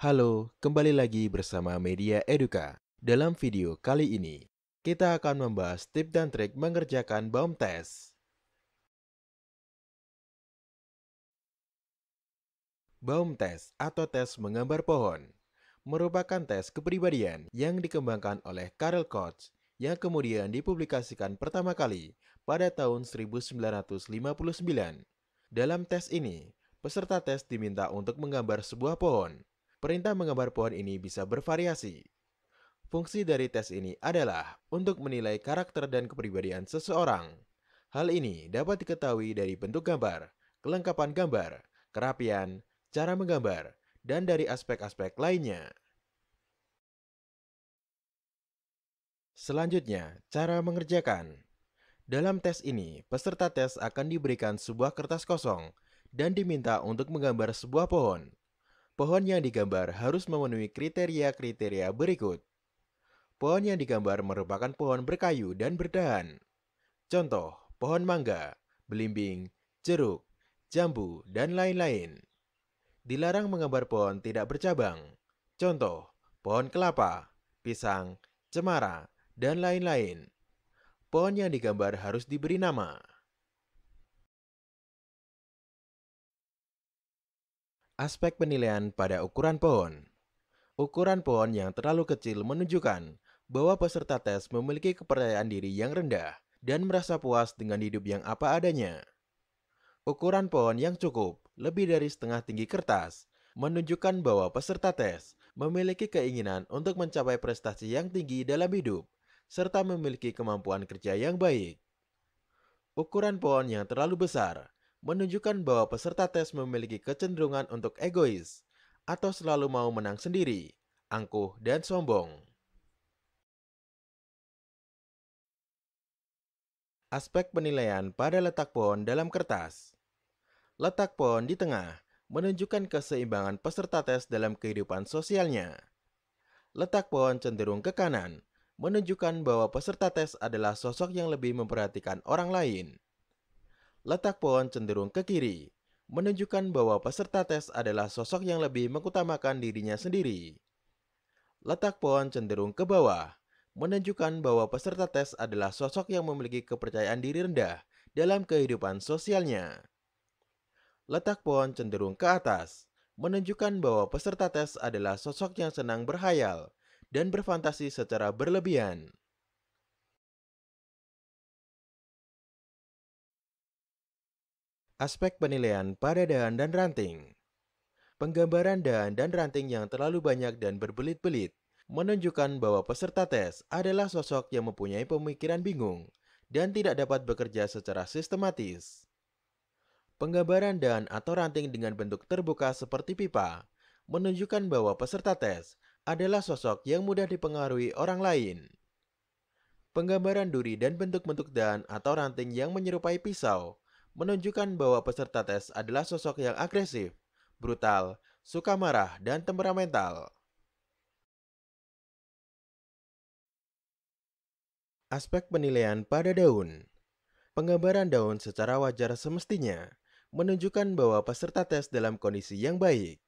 Halo, kembali lagi bersama Media Eduka. Dalam video kali ini, kita akan membahas tips dan trik mengerjakan BAUM tes. BAUM tes atau tes menggambar pohon merupakan tes kepribadian yang dikembangkan oleh Karel Koch yang kemudian dipublikasikan pertama kali pada tahun 1959. Dalam tes ini, peserta tes diminta untuk menggambar sebuah pohon. Perintah menggambar pohon ini bisa bervariasi. Fungsi dari tes ini adalah untuk menilai karakter dan kepribadian seseorang. Hal ini dapat diketahui dari bentuk gambar, kelengkapan gambar, kerapian, cara menggambar, dan dari aspek-aspek lainnya. Selanjutnya, cara mengerjakan. Dalam tes ini, peserta tes akan diberikan sebuah kertas kosong dan diminta untuk menggambar sebuah pohon. Pohon yang digambar harus memenuhi kriteria-kriteria berikut. Pohon yang digambar merupakan pohon berkayu dan berdahan. Contoh, pohon mangga, belimbing, jeruk, jambu, dan lain-lain. Dilarang menggambar pohon tidak bercabang. Contoh, pohon kelapa, pisang, cemara, dan lain-lain. Pohon yang digambar harus diberi nama. Aspek penilaian pada ukuran pohon. Ukuran pohon yang terlalu kecil menunjukkan bahwa peserta tes memiliki kepercayaan diri yang rendah dan merasa puas dengan hidup yang apa adanya. Ukuran pohon yang cukup, lebih dari setengah tinggi kertas, menunjukkan bahwa peserta tes memiliki keinginan untuk mencapai prestasi yang tinggi dalam hidup, serta memiliki kemampuan kerja yang baik. Ukuran pohon yang terlalu besar menunjukkan bahwa peserta tes memiliki kecenderungan untuk egois atau selalu mau menang sendiri, angkuh, dan sombong. Aspek penilaian pada letak pohon dalam kertas. Letak pohon di tengah menunjukkan keseimbangan peserta tes dalam kehidupan sosialnya. Letak pohon cenderung ke kanan menunjukkan bahwa peserta tes adalah sosok yang lebih memperhatikan orang lain. Letak pohon cenderung ke kiri menunjukkan bahwa peserta tes adalah sosok yang lebih mengutamakan dirinya sendiri. Letak pohon cenderung ke bawah menunjukkan bahwa peserta tes adalah sosok yang memiliki kepercayaan diri rendah dalam kehidupan sosialnya. Letak pohon cenderung ke atas menunjukkan bahwa peserta tes adalah sosok yang senang berhayal dan berfantasi secara berlebihan. Aspek penilaian pada dahan dan ranting. Penggambaran dahan dan ranting yang terlalu banyak dan berbelit-belit menunjukkan bahwa peserta tes adalah sosok yang mempunyai pemikiran bingung dan tidak dapat bekerja secara sistematis. Penggambaran dahan atau ranting dengan bentuk terbuka seperti pipa menunjukkan bahwa peserta tes adalah sosok yang mudah dipengaruhi orang lain. Penggambaran duri dan bentuk-bentuk dahan atau ranting yang menyerupai pisau menunjukkan bahwa peserta tes adalah sosok yang agresif, brutal, suka marah, dan temperamental. Aspek penilaian pada daun. Penggambaran daun secara wajar semestinya menunjukkan bahwa peserta tes dalam kondisi yang baik.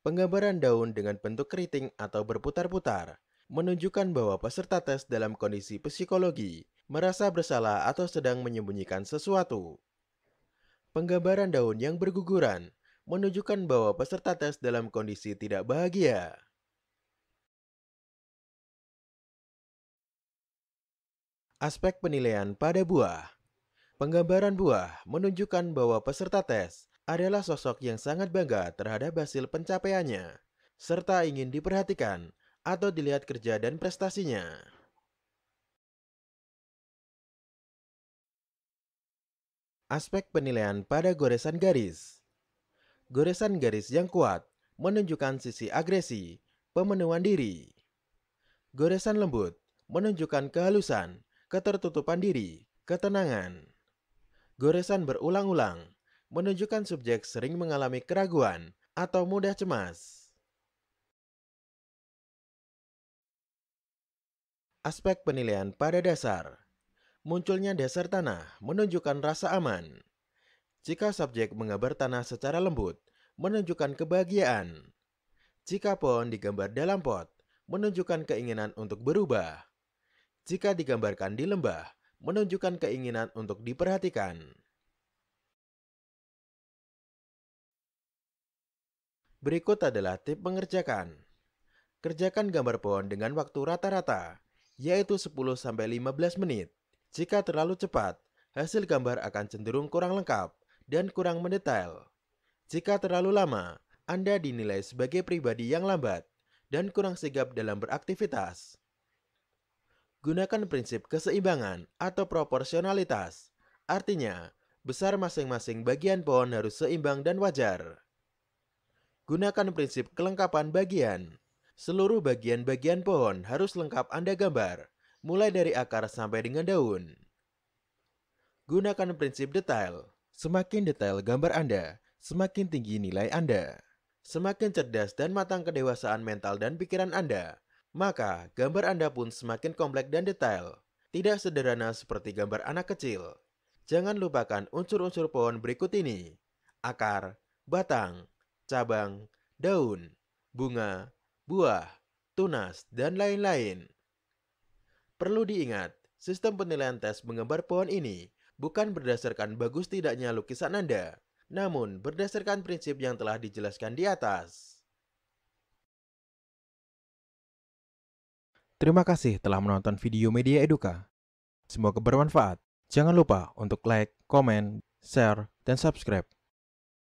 Penggambaran daun dengan bentuk keriting atau berputar-putar menunjukkan bahwa peserta tes dalam kondisi psikologi merasa bersalah atau sedang menyembunyikan sesuatu. Penggambaran daun yang berguguran menunjukkan bahwa peserta tes dalam kondisi tidak bahagia. Aspek penilaian pada buah. Penggambaran buah menunjukkan bahwa peserta tes adalah sosok yang sangat bangga terhadap hasil pencapaiannya, serta ingin diperhatikan atau dilihat kerja dan prestasinya. Aspek penilaian pada goresan garis. Goresan garis yang kuat menunjukkan sisi agresi, pemenuhan diri. Goresan lembut menunjukkan kehalusan, ketertutupan diri, ketenangan. Goresan berulang-ulang menunjukkan subjek sering mengalami keraguan atau mudah cemas. Aspek penilaian pada dasar. Munculnya dasar tanah menunjukkan rasa aman. Jika subjek menggambar tanah secara lembut, menunjukkan kebahagiaan. Jika pohon digambar dalam pot, menunjukkan keinginan untuk berubah. Jika digambarkan di lembah, menunjukkan keinginan untuk diperhatikan. Berikut adalah tip mengerjakan. Kerjakan gambar pohon dengan waktu rata-rata, yaitu 10-15 menit. Jika terlalu cepat, hasil gambar akan cenderung kurang lengkap dan kurang mendetail. Jika terlalu lama, Anda dinilai sebagai pribadi yang lambat dan kurang sigap dalam beraktivitas. Gunakan prinsip keseimbangan atau proporsionalitas. Artinya, besar masing-masing bagian pohon harus seimbang dan wajar. Gunakan prinsip kelengkapan bagian. Seluruh bagian-bagian pohon harus lengkap Anda gambar, mulai dari akar sampai dengan daun. Gunakan prinsip detail. Semakin detail gambar Anda, semakin tinggi nilai Anda. Semakin cerdas dan matang kedewasaan mental dan pikiran Anda, maka gambar Anda pun semakin kompleks dan detail. Tidak sederhana seperti gambar anak kecil. Jangan lupakan unsur-unsur pohon berikut ini: akar, batang, cabang, daun, bunga, buah, tunas, dan lain-lain. Perlu diingat, sistem penilaian tes menggambar pohon ini bukan berdasarkan bagus tidaknya lukisan Anda, namun berdasarkan prinsip yang telah dijelaskan di atas. Terima kasih telah menonton video Media Eduka. Semoga bermanfaat. Jangan lupa untuk like, komen, share, dan subscribe.